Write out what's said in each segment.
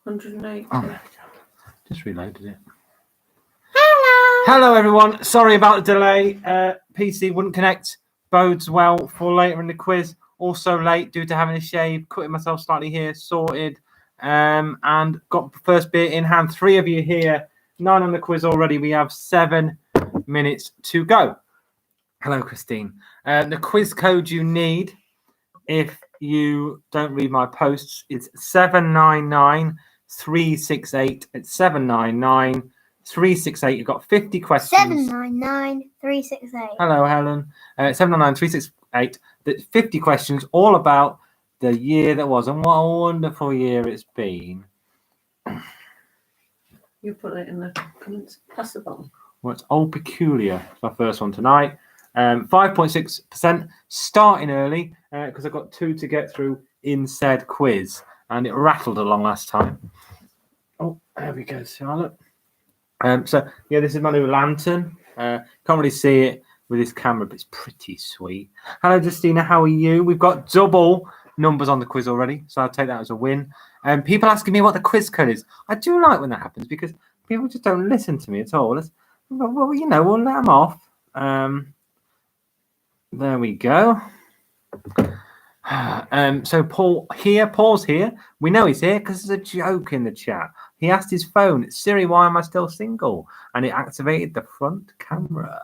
180. Oh, just reloaded it. Hello, everyone. Sorry about the delay. PC wouldn't connect. Bodes well for later in the quiz. Also late due to having a shave, cutting myself slightly here, sorted, and got the first bit in hand. 3 of you here, 9 on the quiz already. We have 7 minutes to go. Hello, Christine. The quiz code you need, if you don't read my posts, it's 799-368. It's 799-368. You've got 50 questions. 799-368. Hello, Helen. 799-368. That's 50 questions, all about the year that was, and what a wonderful year it's been. You put it in the comments. Pass the bottom. Well, it's Old Peculiar. It's our first one tonight. 5.6%. Starting early because I've got 2 to get through in said quiz, and it rattled along last time. Oh, there we go, Charlotte. So yeah, this is my new lantern. Can't really see it with this camera, but it's pretty sweet. Hello, Justina. How are you? We've got double numbers on the quiz already, so I'll take that as a win. People asking me what the quiz code is. I do like when that happens because people just don't listen to me at all. Well, you know, we'll let them off. There we go. So Paul's here. We know he's here because there's a joke in the chat. He asked his phone, Siri, why am I still single? And it activated the front camera.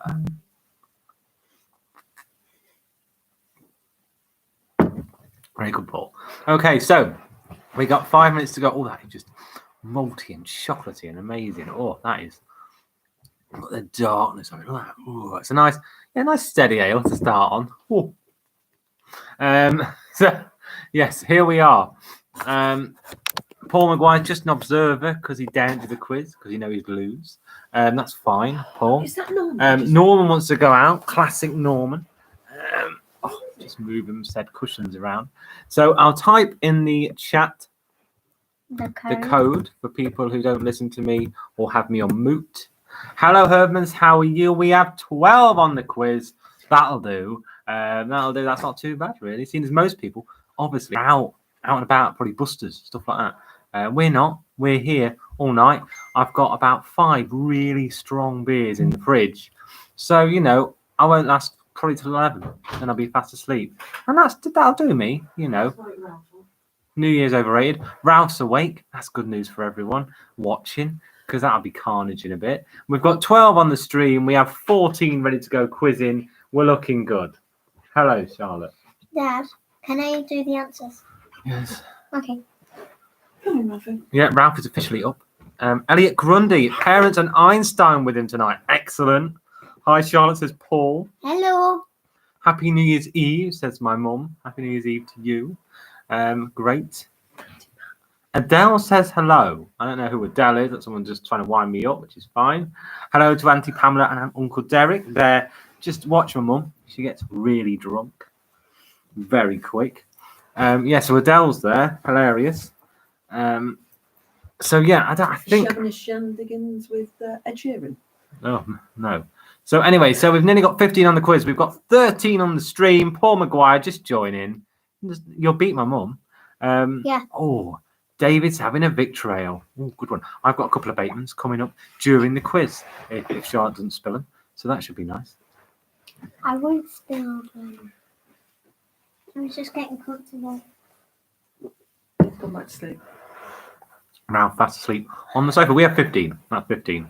Very good, Paul. Okay, so we got 5 minutes to go. Oh, that is just malty and chocolatey and amazing. Oh, that is. Look at the darkness of it. Look at that. Oh, it's a nice steady ale to start on. Oh. So yes, here we are. Paul Maguire, just an observer because he daren't do the quiz because he knows he'd lose. That's fine, Paul. Is that Norman? Norman wants to go out. Classic Norman. Just moving said cushions around. So I'll type in the chat the code for people who don't listen to me or have me on mute. Hello, Herdmans. How are you? We have 12 on the quiz. That'll do. That'll do. That's not too bad, really. Seeing as most people, obviously, out and about, probably busters, stuff like that. We're not. We're here all night. I've got about 5 really strong beers in the fridge. So, you know, I won't last probably till 11. Then I'll be fast asleep. And that'll do me, you know. New Year's overrated. Ralph's awake. That's good news for everyone watching, because that'll be carnage in a bit. We've got 12 on the stream. We have 14 ready to go quizzing. We're looking good. Hello, Charlotte. Dad, can I do the answers? Yes. Okay. Come on, Rafi. Yeah, Ralph is officially up. Elliot Grundy, parents and Einstein with him tonight. Excellent. Hi, Charlotte, says Paul. Hello. Happy New Year's Eve, says my mum. Happy New Year's Eve to you. Great. Adele says hello. I don't know who Adele is. That's someone just trying to wind me up, which is fine. Hello to Auntie Pamela and Uncle Derek. There. Just watch my mum. She gets really drunk. Very quick. Yeah, so Adele's there. Hilarious. So, yeah, I think... Is she having a shenanigans with Ed Sheeran? Oh, no. So, anyway, so we've nearly got 15 on the quiz. We've got 13 on the stream. Paul Maguire, just join in. You'll beat my mum. Yeah. Oh, David's having a victory ale. Oh, good one. I've got a couple of Batemans coming up during the quiz if Charlotte doesn't spill them. So that should be nice. I won't spill them. I was just getting comfortable. Go back to sleep. Ralph fast asleep on the sofa. We have 15. That's 15.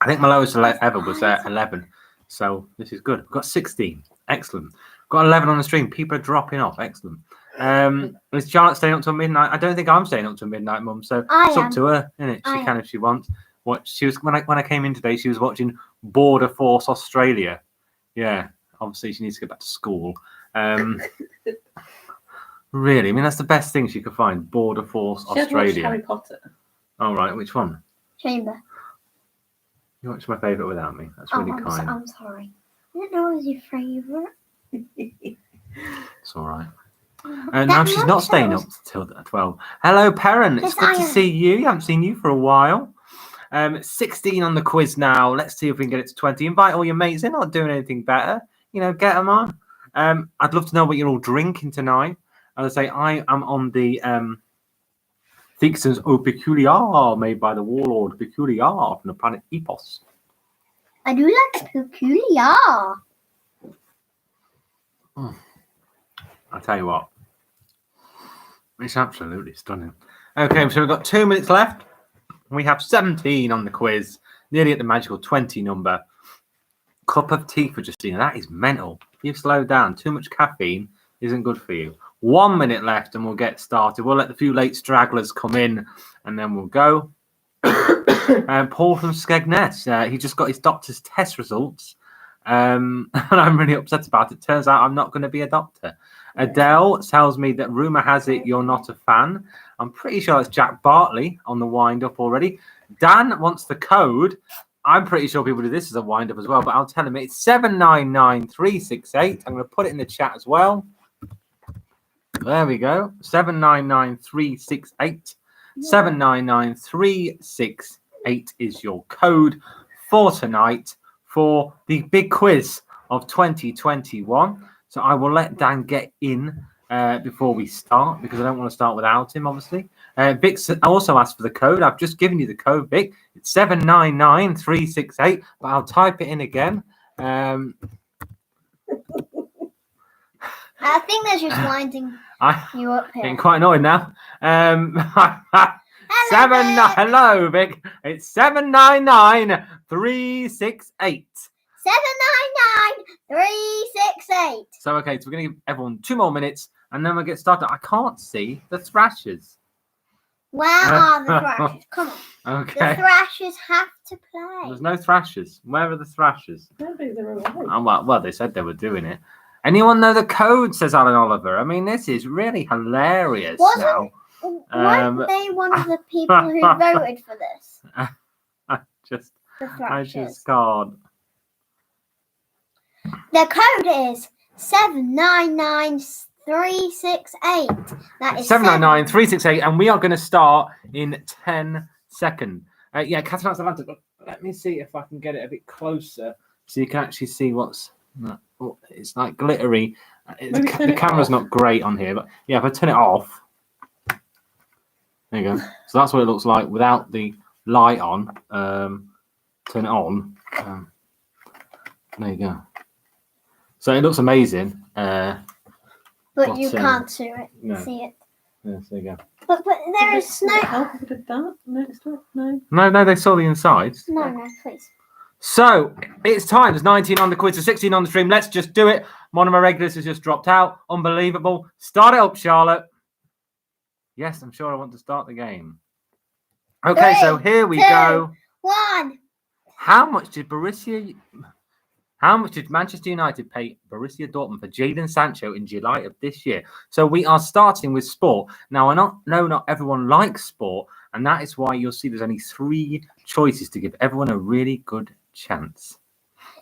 I think my lowest ever was 11. So this is good. We've got 16. Excellent. Got 11 on the stream. People are dropping off. Excellent. Is Charlotte staying up till midnight? I don't think I'm staying up till midnight, Mum. So it's up to her, isn't it? She can if she wants. What she was when I came in today, she was watching Border Force Australia. Yeah, obviously she needs to get back to school. Really, I mean that's the best thing she could find. Border Force Australia. She Harry Potter. Oh right, which one? Chamber. You watched my favourite without me. That's really kind. I'm sorry. I didn't know it was your favourite. It's all right. Now she's not staying up till 12. Hello, Perrin. It's good to see you. You haven't seen you for a while. 16 on the quiz now. Let's see if we can get it to 20. Invite all your mates. They're not doing anything better. You know, get them on. I'd love to know what you're all drinking tonight. As I say, I am on the Fictions au peculiar, made by the warlord Peculiar from the planet Epos. I do like peculiar. I tell you what, it's absolutely stunning. Okay, so we've got 2 minutes left. We have 17 on the quiz, nearly at the magical 20 number. Cup of tea for Justina. That is mental. You've slowed down. Too much caffeine isn't good for you. 1 minute left and we'll get started. We'll let the few late stragglers come in and then we'll go. Paul from Skegness. He just got his doctor's test results. And I'm really upset about it. Turns out I'm not going to be a doctor. Adele tells me that rumour has it you're not a fan. I'm pretty sure it's Jack Bartley on the wind-up already. Dan wants the code. I'm pretty sure people do this as a wind-up as well, but I'll tell him it's 799368. I'm going to put it in the chat as well. There we go. 799368. 799368 is your code for tonight for the big quiz of 2021. So I will let Dan get in before we start because I don't want to start without him, obviously. Vic also asked for the code. I've just given you the code, Vic. It's 799368, but I'll type it in again. I think they're just winding you up here. Getting quite annoyed now. Hello, Vic. It's 799368. 799368. So, okay, so we're going to give everyone 2 more minutes and then we'll get started. I can't see the thrashers. Where are the thrashers? Come on. Okay. The thrashers have to play. There's no thrashers. Where are the thrashers? Maybe they're away. Well, they said they were doing it. Anyone know the code, says Alan Oliver. I mean, this is really hilarious now. Weren't they one of the people who voted for this? I just The thrashers. can't. The code is 799368. That is 799368, and we are going to start in 10 seconds. Yeah, Catherine Atlanta. Let me see if I can get it a bit closer so you can actually see what's. Oh, it's like glittery. The camera's not great on here, but yeah, if I turn it off, there you go. So that's what it looks like without the light on. Turn it on. There you go. So it looks amazing. But you can't see it. No. See it. Yes, there you go. But there is no. Help with that next to it? No. No, they saw the insides. No, please. So it's time. There's 19 on the quiz, there's 16 on the stream. Let's just do it. One of my regulars has just dropped out. Unbelievable. Start it up, Charlotte. Yes, I'm sure I want to start the game. Okay, so here we go. 1. How much did Manchester United pay Borussia Dortmund for Jadon Sancho in July of this year? So we are starting with sport. Now, I know not everyone likes sport, and that is why you'll see there's only 3 choices to give everyone a really good chance.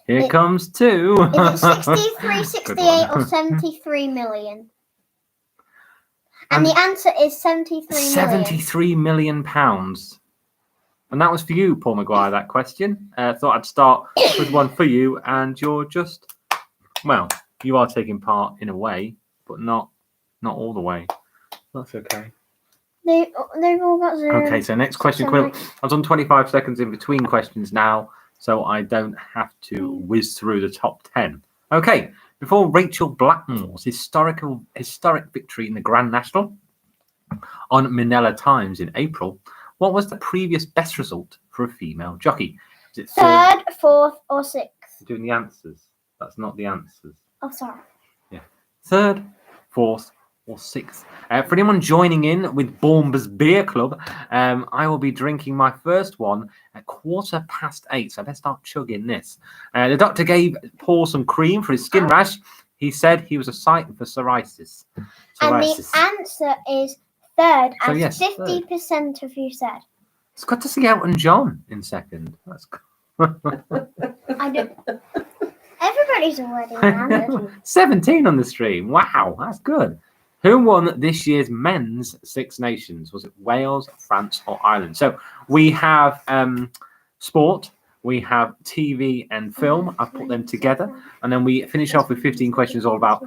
Here comes 2. Is it 63, 68, or 73 million? And the answer is 73 million. 73 million pounds. And that was for you, Paul Maguire, that question. Thought I'd start with one for you, and you're just, well, you are taking part in a way, but not all the way. That's okay. They've all got 0. Okay, so next question. I've done 25 seconds in between questions now, so I don't have to whiz through the top 10. Okay, before Rachel Blackmore's historic victory in the Grand National on Manila Times in April, what was the previous best result for a female jockey? Is it 3rd, 4th, or 6th? You're doing the answers. That's not the answers. Oh, sorry. Yeah. 3rd, 4th, or 6th. For anyone joining in with Bournemouth Beer Club, I will be drinking my first one at 8:15. So I better start chugging this. The doctor gave Paul some cream for his skin rash. He said he was a sight for psoriasis. And the answer is 3rd, So as yes, 50% of you said. It's good to see Elton John in 2nd. That's good. I do. Everybody's already answered. 17 on the stream. Wow, that's good. Who won this year's men's Six Nations? Was it Wales, France, or Ireland? So we have sport, we have TV and film. I've put them together. And then we finish off with 15 questions all about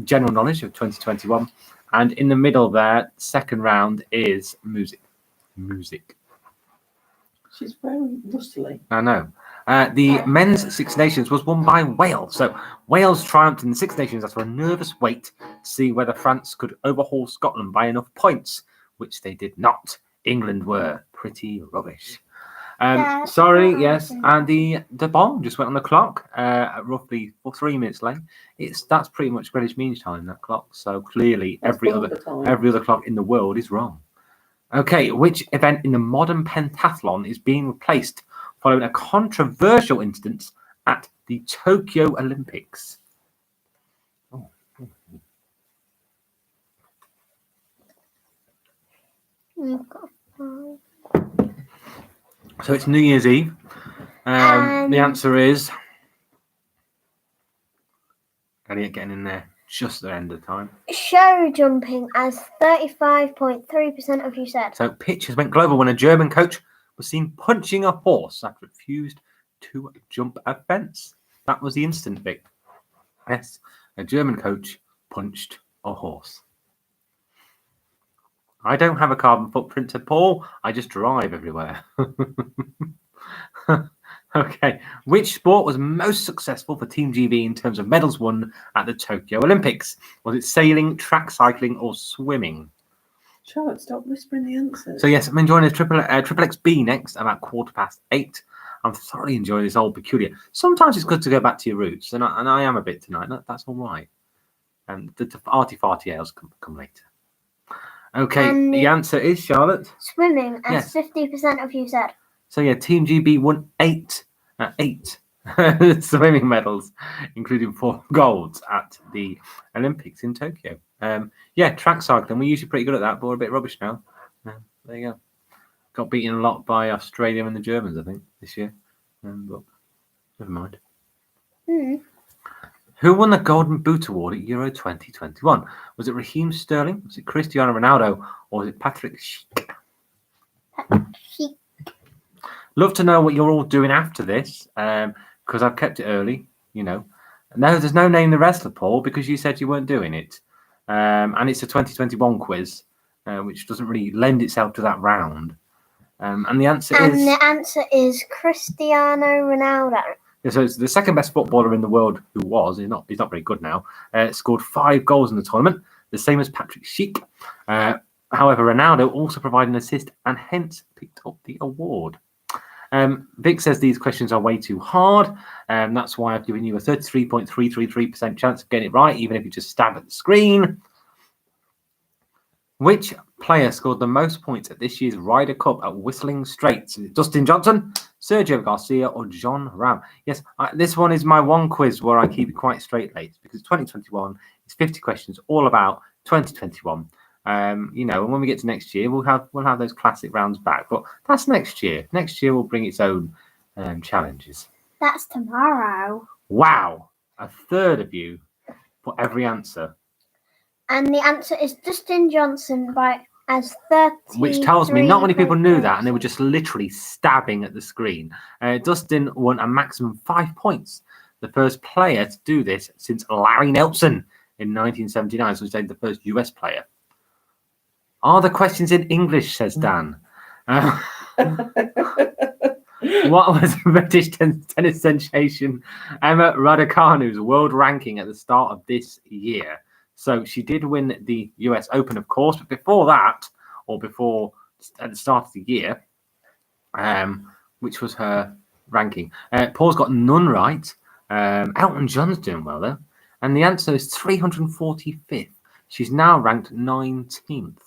general knowledge of 2021. And in the middle there, second round is music. music. She's very rustly. I know. The men's Six Nations was won by Wales. So Wales triumphed in the Six Nations after a nervous wait to see whether France could overhaul Scotland by enough points, which they did not. England were pretty rubbish. Sorry, yes, and the bomb just went on the clock at roughly 3 minutes late. That's pretty much Greenwich Mean Time, that clock. So clearly every other clock in the world is wrong. Okay, which event in the modern pentathlon is being replaced following a controversial incident at the Tokyo Olympics? Oh. So it's New Year's Eve. The answer is... Elliot getting in there just at the end of the time. Show jumping, as 35.3% of you said. So pictures went global when a German coach was seen punching a horse after it refused to jump a fence. That was the instant, Vic. Yes, a German coach punched a horse. I don't have a carbon footprint, said Paul. I just drive everywhere. Okay. Which sport was most successful for Team GB in terms of medals won at the Tokyo Olympics? Was it sailing, track cycling, or swimming? Charlotte, stop whispering the answers. So yes, I'm enjoying this triple XB next about 8:15. I'm thoroughly enjoying this old peculiar. Sometimes it's good to go back to your roots, and I am a bit tonight. That's all right. And the arty-farty ales come later. Okay, And the answer is, Charlotte? Swimming, as Yes. 50% of you said. So yeah, Team GB won eight swimming medals, including 4 golds at the Olympics in Tokyo. Yeah, track cycling. We're usually pretty good at that, but we're a bit rubbish now. There you go. Got beaten a lot by Australia and the Germans, I think, this year. But never mind. Who won the Golden Boot Award at Euro 2021? Was it Raheem Sterling? Was it Cristiano Ronaldo? Or was it Patrick Schick? She Love to know what you're all doing after this, because I've kept it early, you know. No, there's no name the wrestler, Paul, because you said you weren't doing it. And it's a 2021 quiz, which doesn't really lend itself to that round. And the answer is Cristiano Ronaldo. So it's the second best footballer in the world who was. He's not very good now. Scored 5 goals in the tournament, the same as Patrick Schick. However, Ronaldo also provided an assist and hence picked up the award. Vic says these questions are way too hard. That's why I've given you a 33.333% chance of getting it right, even if you just stab at the screen. Which player scored the most points at this year's Ryder Cup at Whistling Straits? Is it Dustin Johnson, Sergio Garcia, or John Ram? Yes, this one is my one quiz where I keep it quite straight laced because 2021 is 50 questions all about 2021. You know, and when we get to next year, we'll have those classic rounds back. But that's next year. Next year will bring its own challenges. That's tomorrow. Wow, a third of you for every answer. And the answer is Dustin Johnson as 30. Which tells me not many people knew that, and they were just literally stabbing at the screen. Dustin won a maximum 5 points. The first player to do this since Larry Nelson in 1979, so he's the first US player. Are the questions in English, says Dan. What was British tennis sensation Emma Raducanu's world ranking at the start of this year? So she did win the US Open, of course, but before that, or before at the start of the year, which was her ranking? Paul's got none right. Elton John's doing well, though. And the answer is 345th. She's now ranked 19th.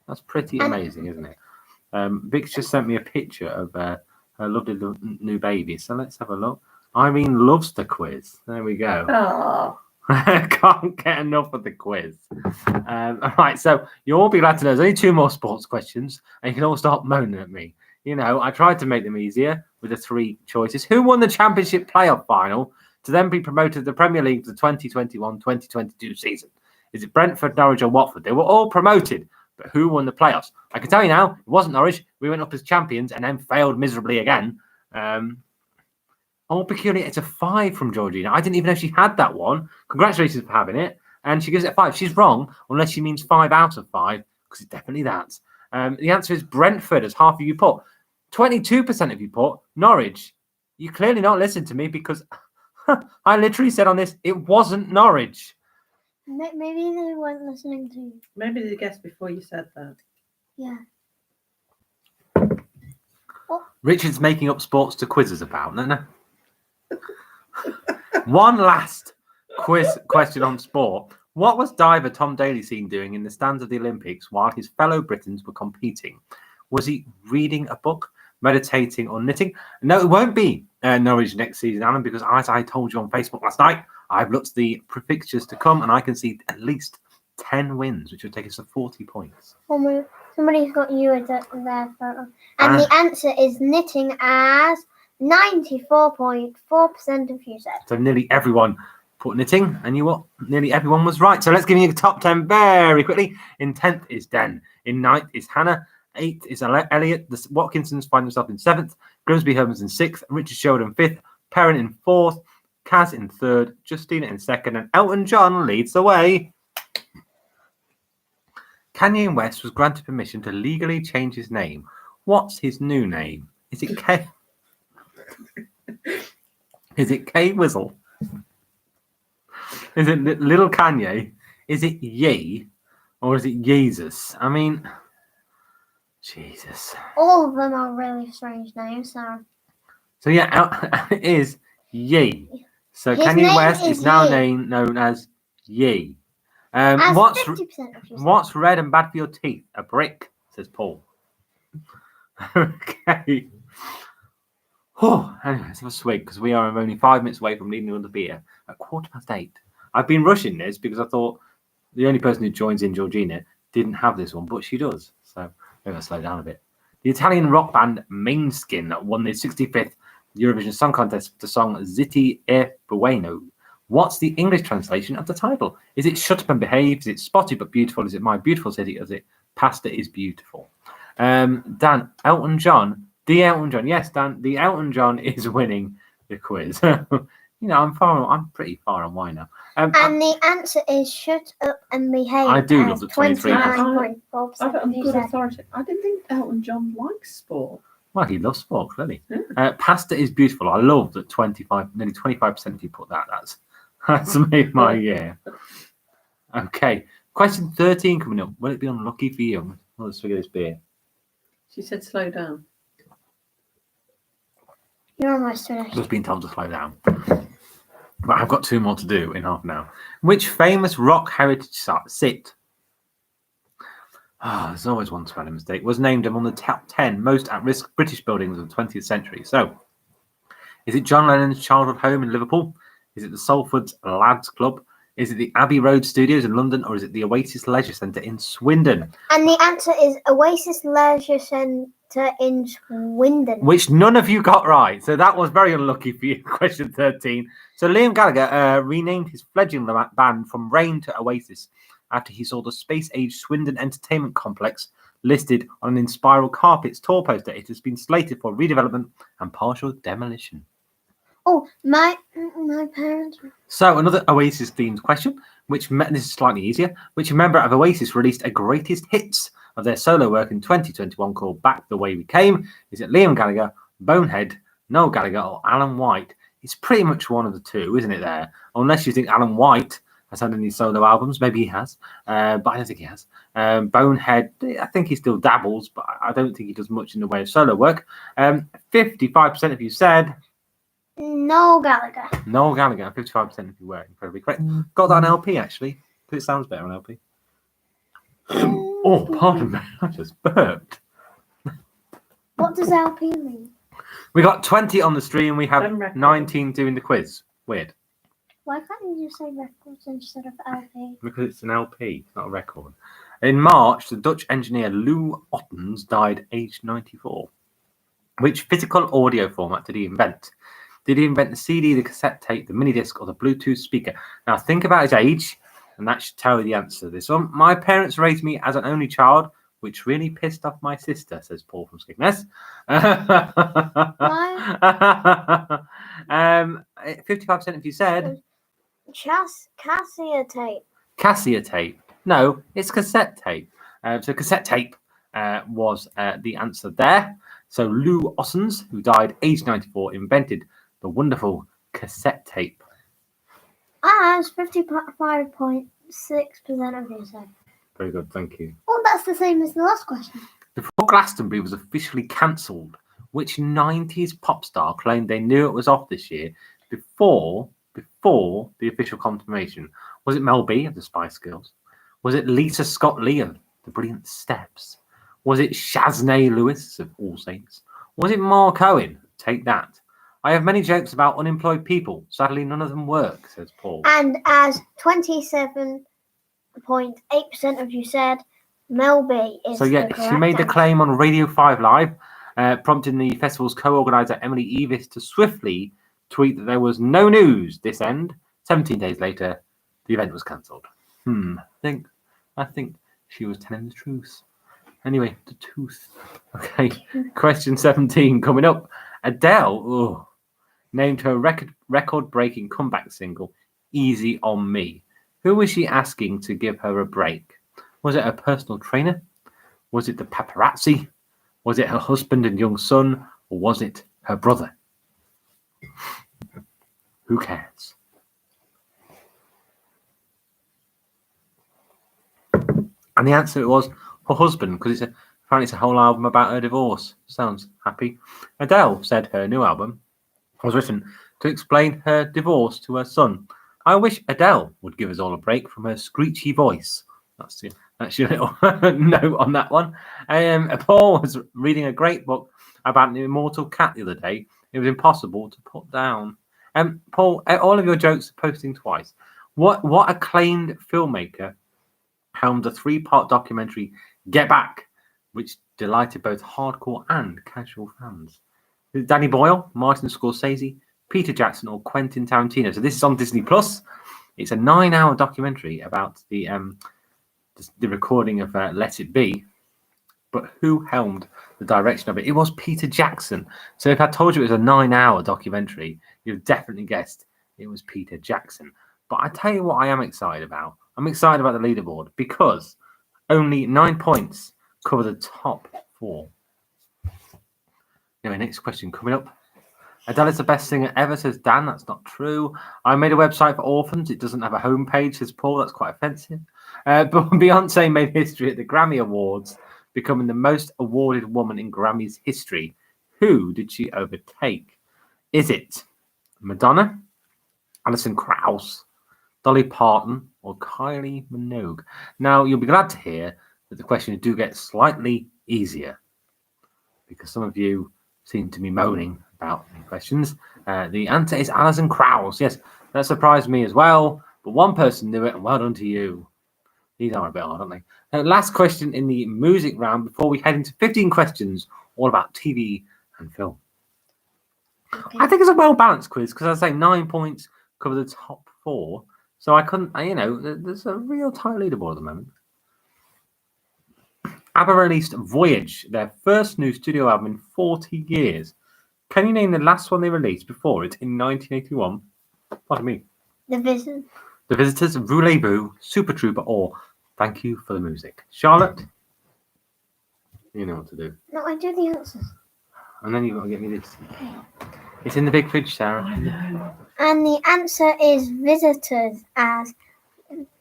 That's pretty amazing, isn't it? Vic's just sent me a picture of her lovely new baby. So let's have a look. Irene loves the quiz. There we go. Oh. Can't get enough of the quiz. All right, so you'll all be glad to know there's only 2 more sports questions, and you can all start moaning at me. You know, I tried to make them easier with the 3 choices. Who won the Championship playoff final to then be promoted to the Premier League for the 2021-2022 season? Is it Brentford, Norwich, or Watford? They were all promoted, but who won the playoffs? I can tell you now, it wasn't Norwich. We went up as champions and then failed miserably again. Oh, peculiar. It's a 5 from Georgina. I didn't even know she had that one. Congratulations for having it. And she gives it a 5. She's wrong, unless she means 5 out of 5, because it's definitely that. The answer is Brentford, as half of you put. 22% of you put Norwich. You clearly not listened to me because I literally said on this, it wasn't Norwich. Maybe they weren't listening to you. Maybe they guessed before you said that. Yeah. Richard's making up sports to quizzes about. No. One last question on sport. What was diver Tom Daley seen doing in the stands of the Olympics while his fellow Britons were competing? Was he reading a book, meditating, or knitting? No, it won't be Norwich next season, Alan, because as I told you on Facebook last night, I've looked at the fixtures to come and I can see at least 10 wins, which would take us to 40 points. Somebody's got you as their photo. And the answer is knitting, as 94.4% of you said. So nearly everyone put knitting, and you what? Nearly everyone was right. So let's give you a top 10 very quickly. In 10th is Den. In 9th is Hannah. 8th is Elliot. The Watkinsons find themselves in 7th. Grimsby Holmes in 6th. Richard Sheldon 5th. Perrin in 4th. Kaz in 3rd. Justina in 2nd. And Elton John leads the way. Kanye West was granted permission to legally change his name. What's his new name? Is it K? Is it K Wizzle? Is it Little Kanye? Is it Ye? Or is it Jesus? I mean, Jesus. All of them are really strange names. So yeah, it is Ye. So His Kanye name West is is now Ye. known as Ye. As What's 50% of you said. what's red and bad for your teeth? A brick, says Paul. Okay. Oh, anyway, let's have a swig because we are only 5 minutes away from needing another beer at 8:15. I've been rushing this because I thought the only person who joins in, Georgina, didn't have this one, but she does. So maybe I'll slow down a bit. The Italian rock band Måneskin won the 65th Eurovision Song Contest with the song Zitti e Bueno. What's the English translation of the title? Is it Shut Up and Behave? Is it Spotty but Beautiful? Is it My Beautiful City? Or is it Pasta is Beautiful? Dan, Elton John. The Elton John. Yes, Dan, the Elton John is winning the quiz. I'm pretty far on why now. And the answer is Shut Up and Behave. I do love the 23. 29.4% I've got of you good said. authority. I didn't think Elton John likes sport. Well, he loves sport, clearly. Yeah. Pasta is Beautiful. I love that nearly 25% of you put that. That's made my year. Okay. Question 13 coming up. Will it be unlucky for you? Well, let's figure this beer. She said slow down. You're almost finished. Just been told to slow down. But I've got 2 more to do in half an hour. Which famous rock heritage site? There's always one spelling mistake. Was named among the top 10 most at-risk British buildings of the 20th century. So, is it John Lennon's childhood home in Liverpool? Is it the Salford's Lads Club? Is it the Abbey Road Studios in London? Or is it the Oasis Leisure Centre in Swindon? And the answer is Oasis Leisure Centre in Swindon. Which none of you got right. So that was very unlucky for you. Question 13. So Liam Gallagher renamed his fledgling band from Rain to Oasis after he saw the space-age Swindon Entertainment Complex listed on an Inspiral Carpets tour poster. It has been slated for redevelopment and partial demolition. Oh, my parents. So another Oasis-themed question, this is slightly easier. Which member of Oasis released a greatest hits of their solo work in 2021 called Back the Way We Came? Is it Liam Gallagher, Bonehead, Noel Gallagher, or Alan White? It's pretty much one of the two, isn't it there? Unless you think Alan White has had any solo albums. Maybe he has, but I don't think he has. Bonehead, I think he still dabbles, but I don't think he does much in the way of solo work. 55% of you said... Noel Gallagher. Noel Gallagher, 55% of you were incredibly correct. Got that on LP, actually, because it sounds better on LP. Oh, pardon me, I just burped. What does LP mean? We got 20 on the stream, we have 19 doing the quiz. Weird. Why can't you just say records instead of LP? Because it's an LP, it's not a record. In March, the Dutch engineer Lou Ottens died aged 94. Which physical audio format did he invent? Did he invent the CD, the cassette tape, the mini disc, or the Bluetooth speaker? Now think about his age, and that should tell you the answer to this one. My parents raised me as an only child, which really pissed off my sister, says Paul from Skegness. 55% of you said... Cassia tape. Cassia tape. No, it's cassette tape. So cassette tape was the answer there. So Lou Ossens, who died aged 94, invented the wonderful cassette tape. It's 55.6% of you said. Very good, thank you. Oh, that's the same as the last question. Before Glastonbury was officially cancelled, which 90s pop star claimed they knew it was off this year before the official confirmation? Was it Mel B of the Spice Girls? Was it Lisa Scott-Lee of the Brilliant Steps? Was it Shaznay Lewis of All Saints? Was it Mark Owen? Take that. I have many jokes about unemployed people. Sadly, none of them work, says Paul. And as 27.8% of you said, Mel B is So yeah, the she made the correct claim on Radio 5 Live, prompting the festival's co-organizer Emily Evis to swiftly tweet that there was no news this end. 17 days later, the event was cancelled. I think she was telling the truth. Anyway, the tooth. Okay, question 17 coming up. Adele named her record-breaking comeback single "Easy on Me." Who was she asking to give her a break? Was it her personal trainer? Was it the paparazzi? Was it her husband and young son? Or was it her brother? Who cares? And the answer was her husband, because apparently it's a whole album about her divorce. Sounds happy. Adele said her new album was written to explain her divorce to her son. I wish Adele would give us all a break from her screechy voice. That's your little note on that one. Paul was reading a great book about an immortal cat the other day. It was impossible to put down. Paul, all of your jokes are posting twice. What acclaimed filmmaker helmed a 3-part documentary, Get Back, which delighted both hardcore and casual fans? Danny Boyle, Martin Scorsese, Peter Jackson, or Quentin Tarantino? So this is on Disney Plus. It's a 9-hour documentary about the recording of Let It Be. But who helmed the direction of it? It was Peter Jackson. So if I told you it was a 9-hour documentary, you've definitely guessed it was Peter Jackson. But I tell you what I am excited about. I'm excited about the leaderboard because only 9 points cover the top 4. Anyway, next question coming up. Adele is the best singer ever, says Dan. That's not true. I made a website for orphans. It doesn't have a homepage, says Paul. That's quite offensive. But Beyonce made history at the Grammy Awards, becoming the most awarded woman in Grammy's history. Who did she overtake? Is it Madonna, Alison Krauss, Dolly Parton, or Kylie Minogue? Now, you'll be glad to hear that the questions do get slightly easier because some of you seem to be moaning about the questions. The answer is Alison Krauss. Yes, that surprised me as well, but one person knew it, and well done to you. These are a bit hard, aren't they? Last question in the music round before we head into 15 questions all about TV and film. Okay. I think it's a well-balanced quiz because I say 9 points cover the top 4. So I couldn't, there's a real tight leaderboard at the moment. ABBA released Voyage, their first new studio album in 40 years. Can you name the last one they released before it in 1981? Pardon me. The Visitors, Voulez-Vous, Super Trooper, or Thank You for the Music. Charlotte? You know what to do. No, I do the answers. And then you've got to get me this. Okay. It's in the big fridge, Sarah. I know. And the answer is Visitors, as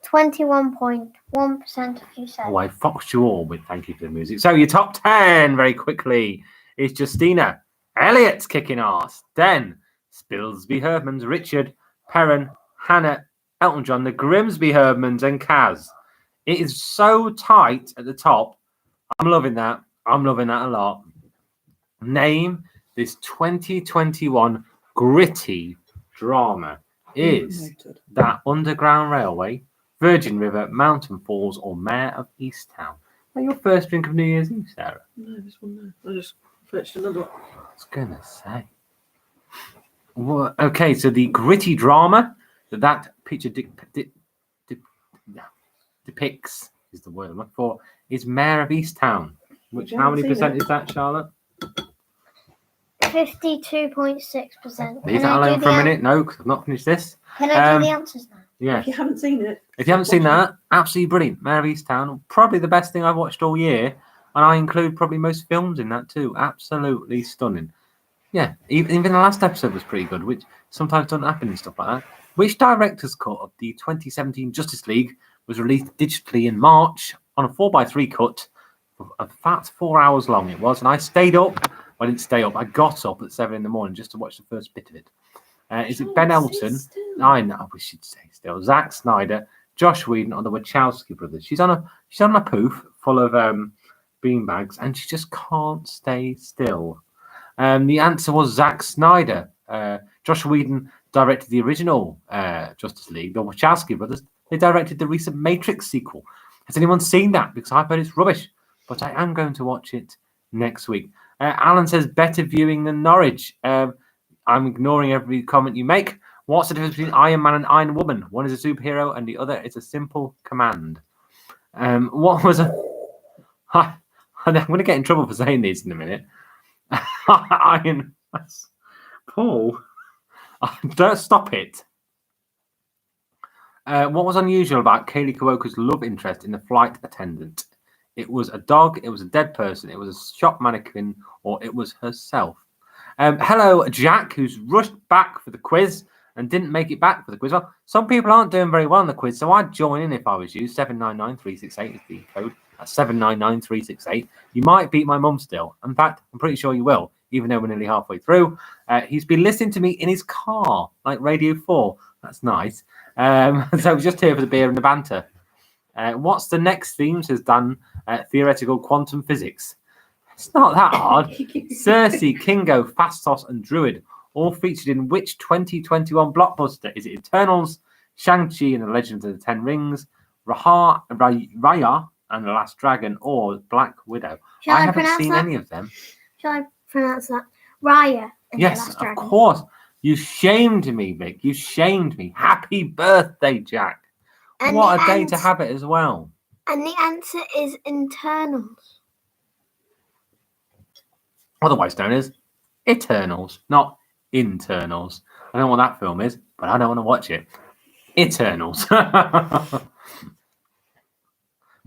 21.1% of you said. Oh, I foxed you all with Thank You for the Music. So your top 10 very quickly is Justina, Elliot's kicking ass, then Spilsby Herdmans, Richard, Perrin, Hannah, Elton John, the Grimsby Herdmans, and Kaz. It is so tight at the top. I'm loving that. I'm loving that a lot. Name this 2021 gritty drama. Is that Underground Railway, Virgin River, Mountain Falls, or Mayor of Easttown? Is that your first drink of New Year's Eve, Sarah? No, this one no. I just fetched another one. I was going to say. Well, okay, so the gritty drama that picture depicts, is the word I'm looking for, is Mayor of Easttown. Which, how many percent is that, Charlotte? 52.6%. Leave that alone for a minute. No, because I've not finished this. Can I do the answers now? Yeah. If you haven't seen it. If you haven't seen that, absolutely brilliant. Mayor of Easttown, probably the best thing I've watched all year. And I include probably most films in that too. Absolutely stunning. Yeah, even the last episode was pretty good, which sometimes doesn't happen and stuff like that. Which director's cut of the 2017 Justice League was released digitally in March on a 4:3 cut. A fat 4 hours long it was, and I stayed up. I didn't stay up. I got up at 7 a.m. just to watch the first bit of it. Is it Ben Elton? I know. We should say still. Zack Snyder, Josh Whedon, or the Wachowski brothers. She's on a poof full of beanbags, and she just can't stay still. The answer was Zack Snyder. Josh Whedon directed the original Justice League. The Wachowski brothers, they directed the recent Matrix sequel. Has anyone seen that? Because I've heard it's rubbish, but I am going to watch it next week. Alan says better viewing than Norwich. I'm ignoring every comment you make. What's the difference between Iron Man and Iron Woman? One is a superhero and the other is a simple command. What was a... I'm going to get in trouble for saying these in a minute. Iron... Paul, don't stop it. What was unusual about Kaylee Cuoco's love interest in The Flight Attendant? It was a dog, it was a dead person, it was a shop mannequin, or it was herself. Hello, Jack, who's rushed back for the quiz and didn't make it back for the quiz. Well, some people aren't doing very well on the quiz, so I'd join in if I was you. 799368 is the code. That's 799368. You might beat my mum still. In fact, I'm pretty sure you will, even though we're nearly halfway through. He's been listening to me in his car, like Radio 4. That's nice. So just here for the beer and the banter. What's the next theme, says Dan? Theoretical quantum physics. It's not that hard. Cersei, Kingo, Phastos, and Druid all featured in which 2021 blockbuster? Is it Eternals, Shang-Chi and the Legend of the Ten Rings, Raya and the Last Dragon, or Black Widow? I haven't seen any of them. Shall I pronounce that? Raya and the Yes, Last Dragon. of course. You shamed me, Vic. You shamed me. Happy birthday, Jack. And what a day to have it as well. And the answer is Internals. Otherwise known as Eternals, not Internals. I don't know what that film is, but I don't want to watch it. Eternals.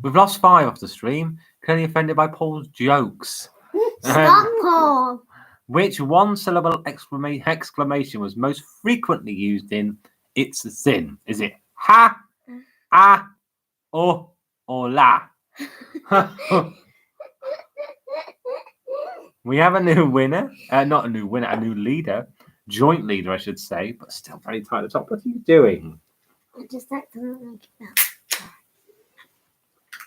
We've lost 5 off the stream. Clearly offended by Paul's jokes. Stop, Paul. Which one-syllable exclamation was most frequently used in It's a Sin? Is it ha, ah, oh, or la? We have a new winner. Not a new winner, a new leader. Joint leader, I should say, but still very tight at the top. What are you doing? I just accidentally like that.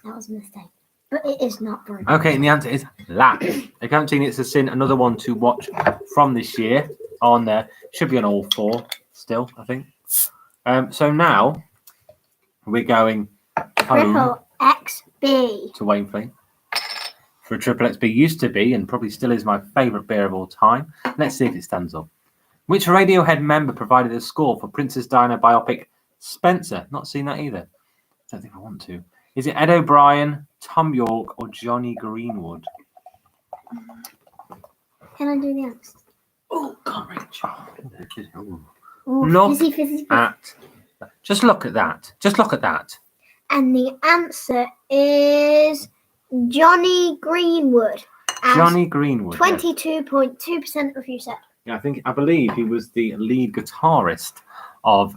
That was a mistake. But it is not broken. Okay, and the answer is la. If you haven't seen It's a Sin, another one to watch from this year on there. Should be on all 4 still, I think. So now we're going home Triple XB to Wainfleet for a Triple XB. Used to be, and probably still is, my favourite beer of all time. Let's see if it stands up. Which Radiohead member provided a score for Princess Diana biopic Spencer? Not seen that either. Don't think I want to. Is it Ed O'Brien, Tom York, or Johnny Greenwood? Can I do the answer? Oh, courage. Look fizzy. at that. Just look at that. Just look at that. And the answer is Johnny Greenwood. Johnny Greenwood. 22.2% of you said. Yeah, I believe he was the lead guitarist of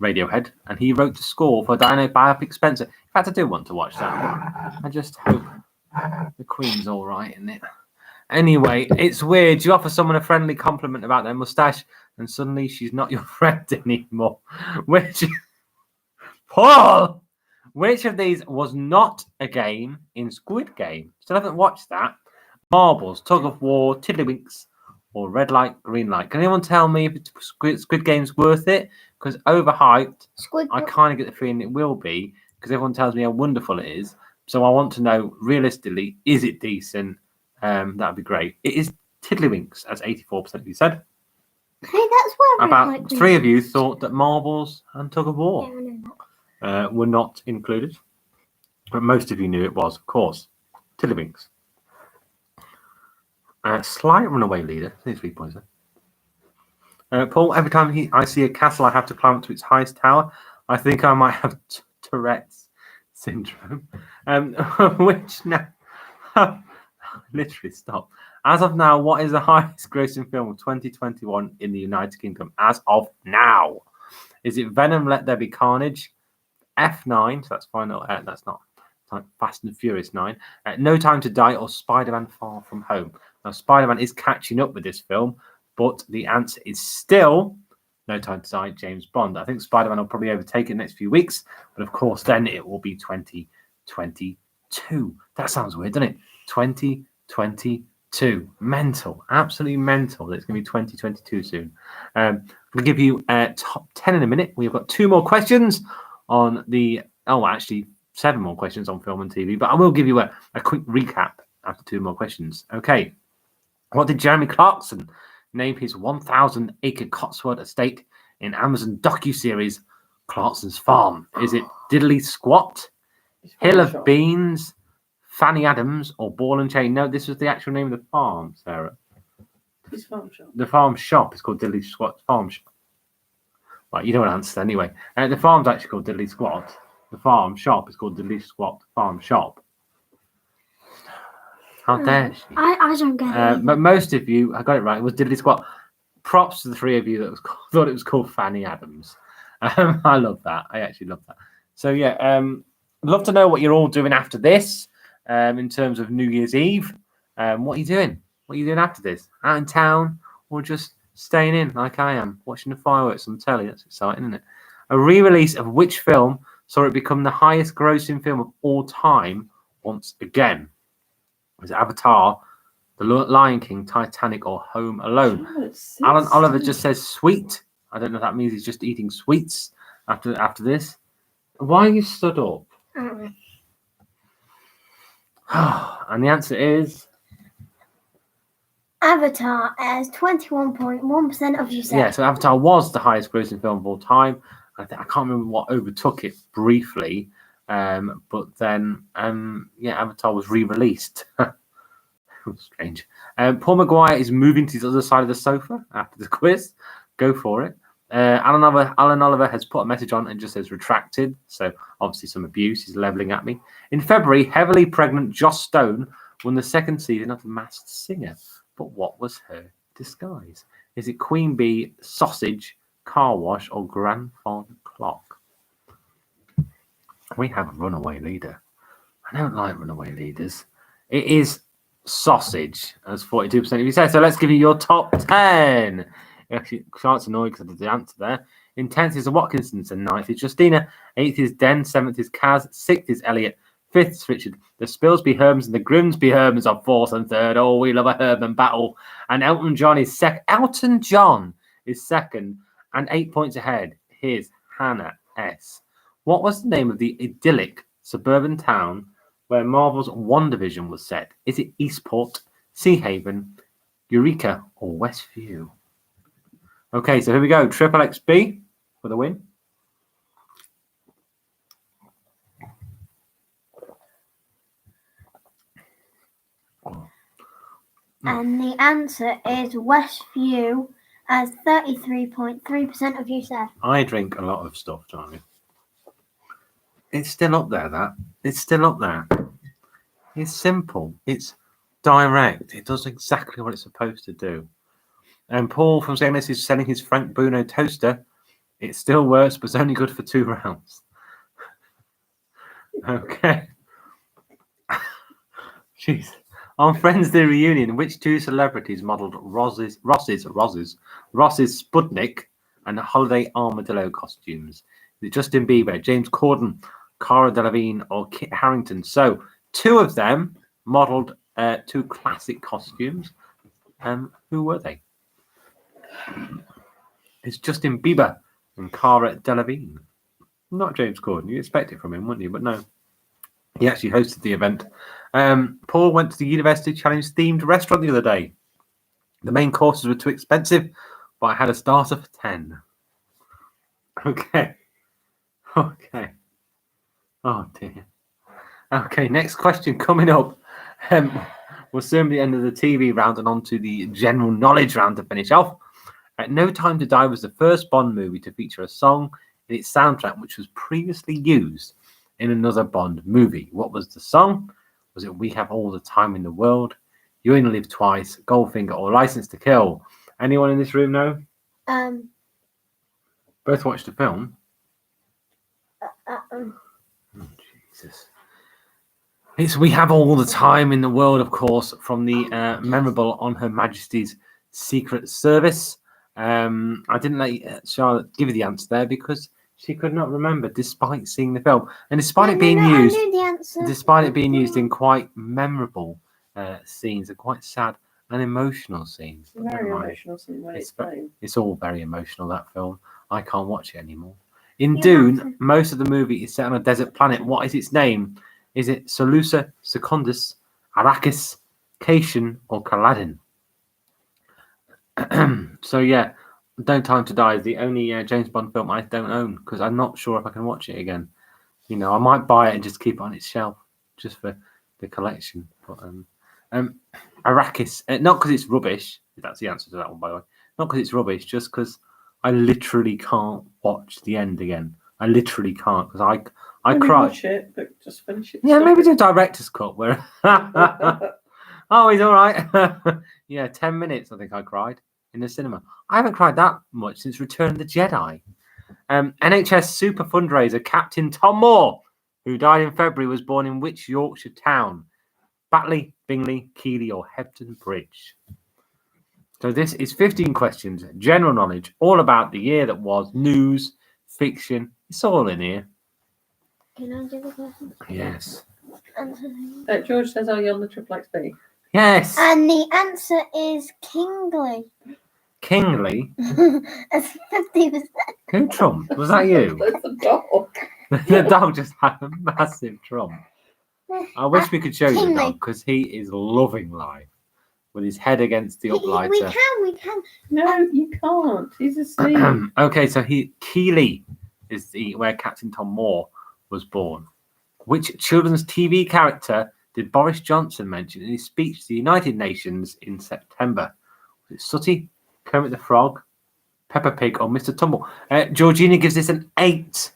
Radiohead, and he wrote the score for Diana biopic Spencer. In fact, I do want to watch that. I just hope the Queen's all right, isn't it? Anyway, it's weird. You offer someone a friendly compliment about their mustache, and suddenly she's not your friend anymore. Paul, which of these was not a game in Squid Game? Still haven't watched that. Marbles, Tug of War, Tiddlywinks, or Red Light, Green Light. Can anyone tell me if Squid Game's worth it? Because overhyped, I kind of get the feeling it will be, because everyone tells me how wonderful it is. So I want to know, realistically, is it decent? That'd be great. It is Tiddlywinks, as 84% of you said. Hey, that's where About 3 of you thought that Marbles and Tug of War Yeah, I know that. were not included. But most of you knew it was, of course, Tiddlywinks. Slight runaway leader. 3 points there. Paul, every time I see a castle, I have to climb up to its highest tower. I think I might have Tourette's syndrome. Literally, stop. As of now, what is the highest grossing film of 2021 in the United Kingdom? As of now, is it Venom? Let There Be Carnage, F9? So that's final. That's not Fast and Furious 9. No Time to Die or Spider-Man: Far From Home. Now, Spider-Man is catching up with this film, but the answer is still No Time to Die, James Bond. I think Spider-Man will probably overtake it in the next few weeks, but of course, then it will be 2022. That sounds weird, doesn't it? 2022. Mental. Absolutely mental. It's going to be 2022 soon. We'll give you top 10 in a minute. We've got 2 more questions on the... Oh, actually, 7 more questions on film and TV, but I will give you a quick recap after 2 more questions. Okay. What did Jeremy Clarkson name his 1,000-acre Cotswold estate in Amazon docuseries Clarkson's Farm? Is it Diddley Squat, Hill of Beans, Fanny Adams, or Ball and Chain? No, this was the actual name of the farm, Sarah. His farm shop. The farm shop is called Diddley Squat Farm Shop. Right, you don't answer anyway. The farm's actually called Diddley Squat. The farm shop is called Diddley Squat Farm Shop. How dare she? I don't get it. But most of you, I got it right. It was Diddley Squat. Props to the 3 of you that thought it was called Fanny Adams. I love that. I actually love that. So yeah, I'd love to know what you're all doing after this. In terms of New Year's Eve, what are you doing? What are you doing after this? Out in town or just staying in like I am, watching the fireworks on the telly? That's exciting, isn't it? A re-release of which film saw it become the highest grossing film of all time once again? Was it Avatar, The Lion King, Titanic, or Home Alone? Alan Oliver just says sweet. I don't know if that means he's just eating sweets after this. Why are you stood up? And the answer is Avatar as 21.1% of you said. yeah. So Avatar was the highest grossing film of all time. I can't remember what overtook it briefly, but then Avatar was re-released. Strange. Paul Maguire is moving to the other side of the sofa after the quiz. Go for it. Alan Oliver has put a message on and just says retracted. So obviously some abuse. He's leveling at me. In February, heavily pregnant Joss Stone won the 2nd season of The Masked Singer. But what was her disguise? Is it Queen Bee, Sausage, Car Wash, or Grandfather Clock? We have a runaway leader. I don't like runaway leaders. It is Sausage, as 42% of you say. So let's give you your top 10. Actually, Charlotte's annoyed because I did the answer there. In 10th is the Watkinsons, and 9th is Justina. 8th is Den, 7th is Kaz, 6th is Elliot, 5th is Richard. The Spilsby Hermans and the Grimsby Hermans are 4th and 3rd. Oh, we love a Herman battle. And Elton John is second. Elton John is 2nd, and 8 points ahead. Here's Hannah S. What was the name of the idyllic suburban town where Marvel's WandaVision was set? Is it Eastport, Sea Haven, Eureka, or Westview? Okay, so here we go. Triple XB for the win. And the answer is Westview, as 33.3% of you said. I drink a lot of stuff, Charlie. It's still up there, that. It's still up there. It's simple. It's direct. It does exactly what it's supposed to do. And Paul from saying this is selling his Frank Bruno toaster. It still works, but it's only good for 2 rounds. Okay. Jeez. On Friends Day reunion, which 2 celebrities modelled Ross's Sputnik and holiday armadillo costumes? Is it Justin Bieber, James Corden, Cara Delevingne, or Kit Harington? So 2 of them modelled 2 classic costumes. Who were they? It's Justin Bieber and Cara Delevingne. Not James Corden. You expect it from him, wouldn't you? But no. He actually hosted the event. Paul went to the University Challenge themed restaurant the other day. The main courses were too expensive, but I had a starter for 10. Okay. Oh dear. Okay, next question coming up. We'll soon be the end of the TV round and on to the general knowledge round to finish off. No Time to Die was the first Bond movie to feature a song in its soundtrack which was previously used in another Bond movie. What was the song? Was it We Have All the Time in the World, You Only Live Twice, Goldfinger, or License to Kill? Anyone in this room know? Both watched the film. Oh, Jesus. It's We Have All the Time in the World, of course, from the memorable On Her Majesty's Secret Service. I didn't let Charlotte give you the answer there because she could not remember, despite seeing the film, and despite it being used, I knew the answer. Despite it being used in quite memorable scenes and quite sad and emotional scenes. Very emotional scene when it's playing. It's all very emotional, that film. I can't watch it anymore. In Dune, most of the movie is set on a desert planet. What is its name? Is it Salusa, Secundus, Arrakis, Cation, or Kaladin? So yeah, No Time to Die is the only James Bond film I don't own because I'm not sure if I can watch it again. You know, I might buy it and just keep it on its shelf just for the collection. But Arrakis, not because it's rubbish. That's the answer to that one, by the way. Not because it's rubbish, just because I literally can't watch the end again. I literally can't because I cry. Watch it, but just finish it. Yeah, maybe do a director's cut where. Oh, he's all right. Yeah, 10 minutes. I think I cried in the cinema. I haven't cried that much since Return of the Jedi. NHS super fundraiser Captain Tom Moore, who died in February, was born in which Yorkshire town? Batley, Bingley, Keighley, or Hebden Bridge? So this is 15 questions, general knowledge, all about the year that was, news, fiction. It's all in here. Can I do the question? Yes. George says, "Are you on the Triple XP?" Yes. And the answer is Kingley. Kingley? That's 50%. Who trumped? Was that you? That's the dog. The dog just had a massive trump. I wish we could show you the Kingley. dog because he is loving life with his head against the uplighter. We can. No, you can't. He's asleep. Okay, so Keighley is where Captain Tom Moore was born. Which children's TV character did Boris Johnson mention in his speech to the United Nations in September? Was it Sooty, Kermit the Frog, Peppa Pig, or Mr. Tumble? Georgina gives this an 8.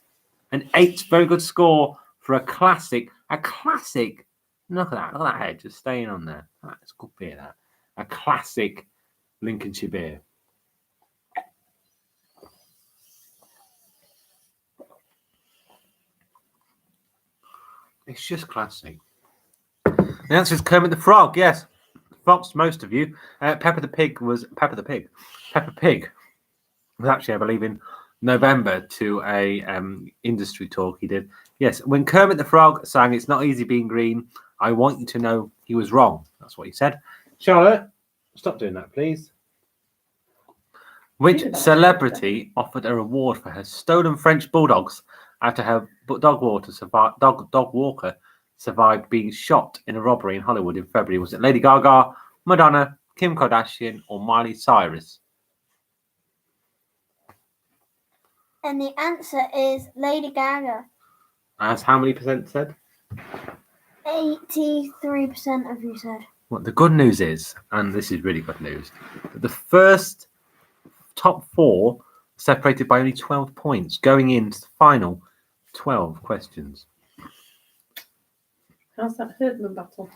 An 8, very good score for a classic. A classic. Look at that head just staying on there. That's good beer, that. A classic Lincolnshire beer. It's just classic. The answer is Kermit the Frog, yes. Fox, most of you. Peppa Pig was actually, I believe, in November to a industry talk he did. Yes, when Kermit the Frog sang "It's Not Easy Being Green, I Want You to Know," he was wrong. That's what he said. Charlotte, stop doing that, please. Which celebrity offered a reward for her stolen French bulldogs after her dog walker survived being shot in a robbery in Hollywood in February? Was it Lady Gaga, Madonna, Kim Kardashian, or Miley Cyrus? And the answer is Lady Gaga. As how many percent said? 83% of you said. Well, the good news is, and this is really good news, that the first top 4 separated by only 12 points going into the final 12 questions. How's that Herdman battle?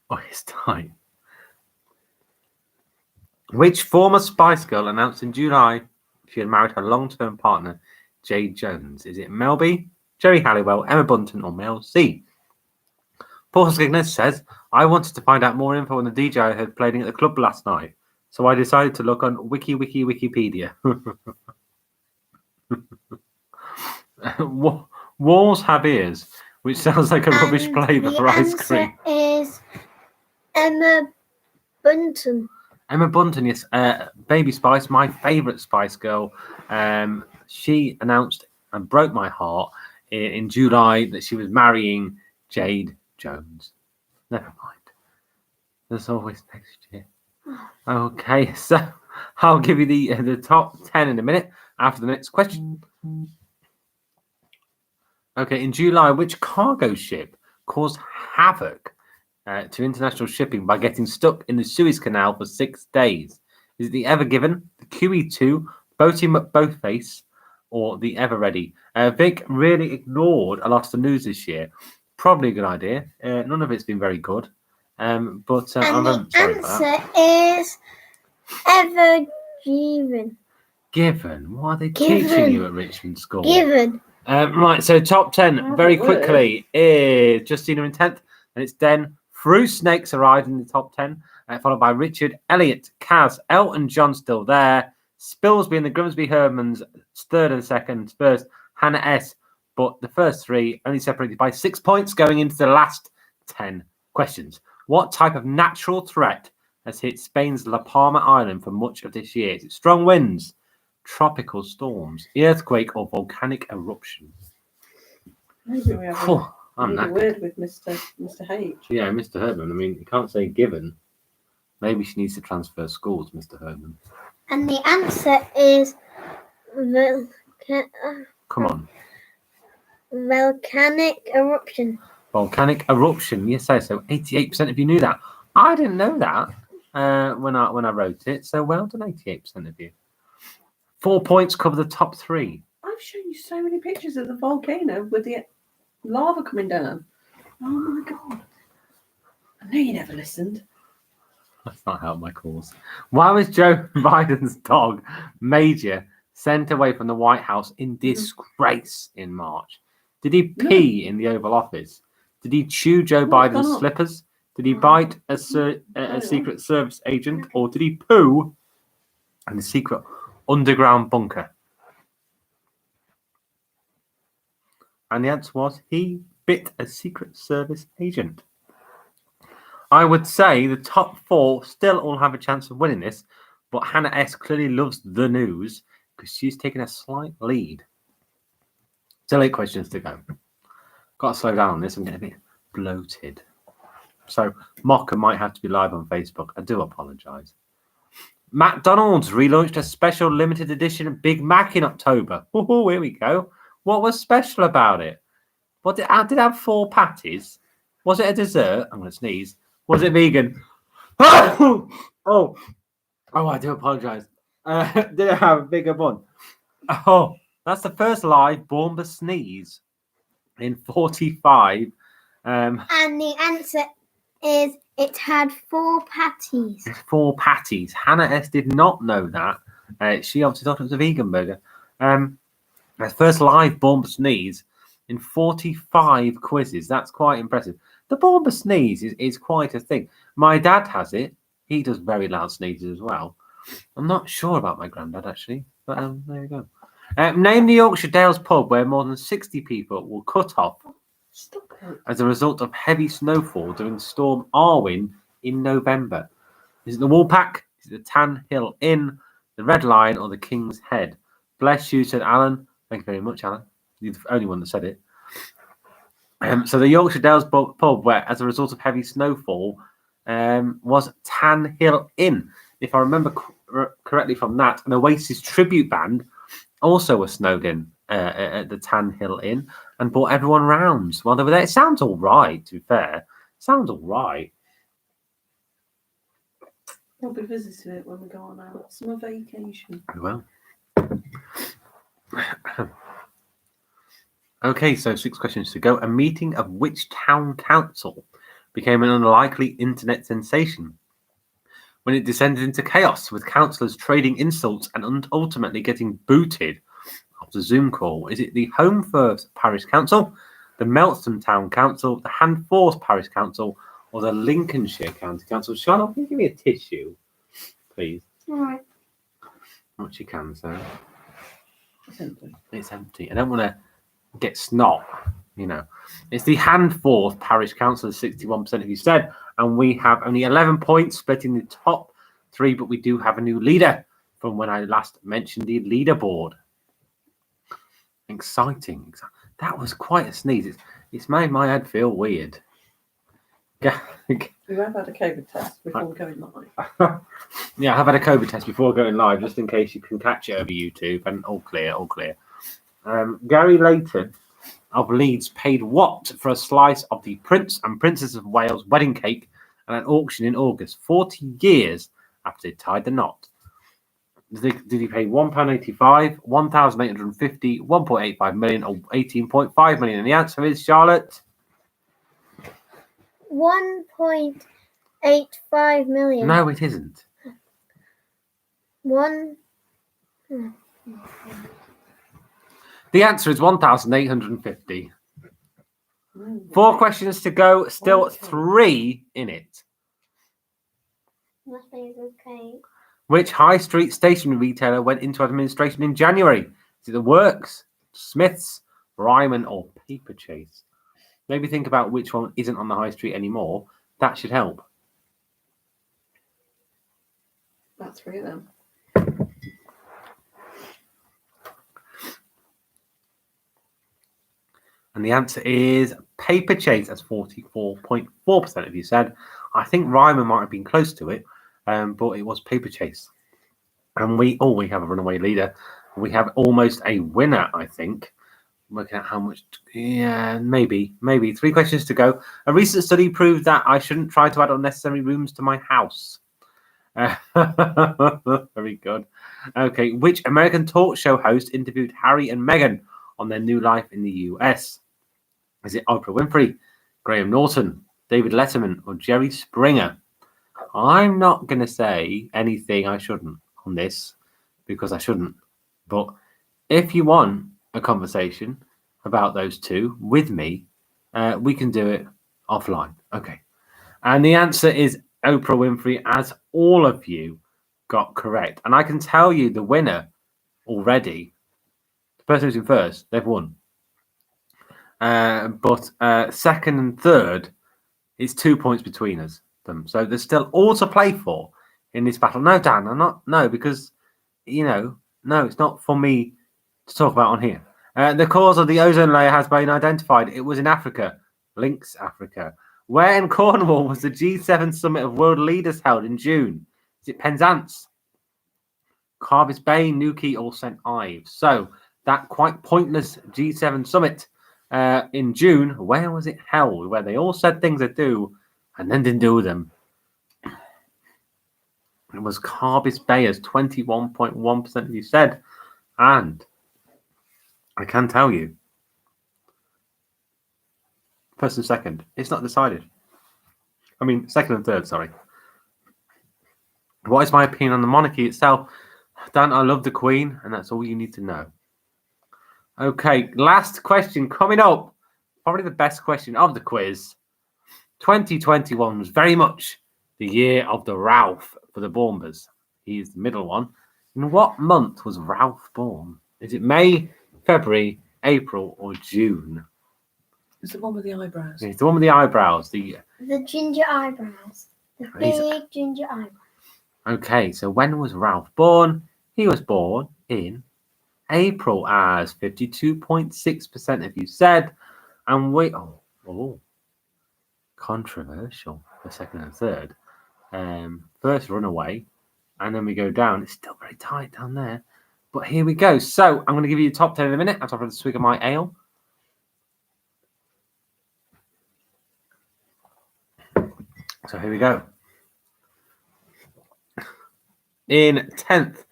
Oh, it's tight. Which former Spice Girl announced in July she had married her long-term partner, Jade Jones? Is it Mel B, Jerry Halliwell, Emma Bunton, or Mel C? Paul Skegness says, "I wanted to find out more info on the DJ I heard playing at the club last night, so I decided to look on Wikipedia. Walls have ears, which sounds like a rubbish flavour for ice cream." The answer is Emma Bunton. Emma Bunton, yes. Baby Spice, my favourite Spice Girl. She announced and broke my heart in July that she was marrying Jade Jones. Never mind. There's always next year. Okay, so I'll give you the top 10 in a minute after the next question. Okay, in July, which cargo ship caused havoc to international shipping by getting stuck in the Suez Canal for 6 days? Is it the Ever Given, the QE2, Boaty McBoatface, or the Ever Ready? Vic really ignored a lot of the news this year, Probably a good idea. None of it's been very good. But And I'm the sorry about that. answer is ever given. Given. What are they Given. teaching you at Richmond School? Given. Right, so top 10 Oh, very the word. quickly is Justina in 10th, and it's Den. Fruit Snakes arrived in the top 10, followed by Richard, Elliot, Kaz, Elton John still there, Spilsby and the Grimsby Hermans third and second, first, Hannah S. But the first three only separated by 6 points going into the last 10 questions. What type of natural threat has hit Spain's La Palma Island for much of this year? Is it strong winds, tropical storms, earthquake, or volcanic eruption? Maybe we have Phew, I'm need a knackered. word with Mr. H. Yeah, Mr. Herdman. I mean, you can't say given. Maybe she needs to transfer schools, Mr. Herdman. And the answer is Come on. volcanic eruption. Volcanic eruption. Yes, so 88% of you knew that. I didn't know that when I wrote it. So well done, 88% of you. 4 points cover the top three. I've shown you so many pictures of the volcano with the lava coming down. Oh my god. I knew you never listened. That's not helped my cause. Why was Joe Biden's dog, Major, sent away from the White House in disgrace in March? Did he pee in the Oval Office? Did he chew Joe Biden's slippers? Did he bite a Secret Service agent? Or did he poo in the secret underground bunker? And the answer was he bit a Secret Service agent. I would say the top four still all have a chance of winning this, but Hannah S. clearly loves the news because she's taken a slight lead. Still 8 questions to go. Got to slow down on this. I'm getting a bit bloated. So Mocha might have to be live on Facebook. I do apologise. McDonald's relaunched a special limited edition Big Mac in October. Oh, here we go. What was special about it? What did it have 4 patties? Was it a dessert? I'm going to sneeze. Was it vegan? Oh, I do apologise. Did it have a bigger bun? Oh, that's the first live Bournemouth sneeze in 45. And the answer is it had 4 patties. 4 patties. Hannah S. did not know that. She obviously thought it was a vegan burger. The first live Bournemouth sneeze in 45 quizzes. That's quite impressive. The Bournemouth sneeze is quite a thing. My dad has it. He does very loud sneezes as well. I'm not sure about my granddad, actually. But there you go. Name the Yorkshire Dales pub where more than 60 people were cut off as a result of heavy snowfall during Storm Arwen in November. Is it the Woolpack? Is it the Tan Hill Inn, the Red Lion, or the King's Head? Bless you, said Alan. Thank you very much, Alan. You're the only one that said it. So the Yorkshire Dales pub, where as a result of heavy snowfall, was Tan Hill Inn. If I remember correctly from that, an Oasis tribute band also was snowed in at the Tan Hill Inn and brought everyone round while they were there. It sounds all right, to be fair. Sounds all right. We'll be visiting it when we go on our summer vacation. Very well. Okay, so 6 questions to go. A meeting of which town council became an unlikely internet sensation when it descended into chaos, with councillors trading insults and ultimately getting booted off the Zoom call? Is it the Holmfirth Parish Council, the Melton Town Council, the Handforth Parish Council, or the Lincolnshire County Council? Charlotte, can you give me a tissue, please? All right. What you can, sir. It's empty. It's empty. I don't want to get snot, you know. It's the Handforth Parish Council, 61% of you said, and we have only 11 points splitting the top 3, but we do have a new leader from when I last mentioned the leaderboard. Exciting. That was quite a sneeze. It's made my head feel weird. You have had a COVID test before going live. Yeah, I have had a COVID test before going live, just in case you can catch it over YouTube, and all clear, all clear. Gary Layton of Leeds paid what for a slice of the Prince and Princess of Wales wedding cake at an auction in August, 40 years after they tied the knot? Did he pay £1.85, 1,850, 1.85 million, or 18.5 million? And the answer is, Charlotte, 1.85 million. No, it isn't. The answer is 1,850. 4 questions to go, still Okay. 3 in it. Nothing is okay. Which high street stationery retailer went into administration in January? Is it the Works, Smiths, Ryman, or Paperchase? Maybe think about which one isn't on the high street anymore. That should help. That's 3 of them. And the answer is Paperchase. That's 44.4% of you said. I think Ryman might have been close to it, but it was Paperchase. And we have a runaway leader. We have almost a winner, I think. Looking at how much, maybe 3 questions to go. A recent study proved that I shouldn't try to add unnecessary rooms to my house. Very good. Okay, which American talk show host interviewed Harry and Meghan on their new life in the US? Is it Oprah Winfrey, Graham Norton, David Letterman, or Jerry Springer? I'm not going to say anything I shouldn't on this because I shouldn't. But if you want a conversation about those two with me, we can do it offline. Okay. And the answer is Oprah Winfrey, as all of you got correct. And I can tell you the winner already. The person who's in first, they've won. But second and third, it's 2 points between us. So there's still all to play for in this battle. No, Dan, I'm not. No, because, no, it's not for me to talk about on here. The cause of the ozone layer has been identified. It was in Africa, Lynx, Africa. Where in Cornwall was the G7 summit of world leaders held in June? Is it Penzance, Carbis Bay, Newquay, or St Ives? So that quite pointless G7 summit in June, where was it held? Where they all said things to do and then didn't do them. It was Carbis Bay, as 21.1% of you said. And I can tell you, first and second, it's not decided. I mean, second and third, sorry. What is my opinion on the monarchy itself? Dan, I love the Queen, and that's all you need to know. Okay, last question coming up. Probably the best question of the quiz. 2021 was very much the year of the Ralph for the Bombers. He is the middle one. In what month was Ralph born? Is it May, February, April, or June? It's the one with the eyebrows. It's the one with the eyebrows. The ginger eyebrows. The big ginger eyebrows. Okay, so when was Ralph born? He was born in April, as 52.6% of you said. And we... Oh. Controversial for second and third. First runaway, and then we go down. It's still very tight down there. But here we go. So I'm going to give you the top 10 in a minute. I'll have a swig of my ale. So here we go. In 10th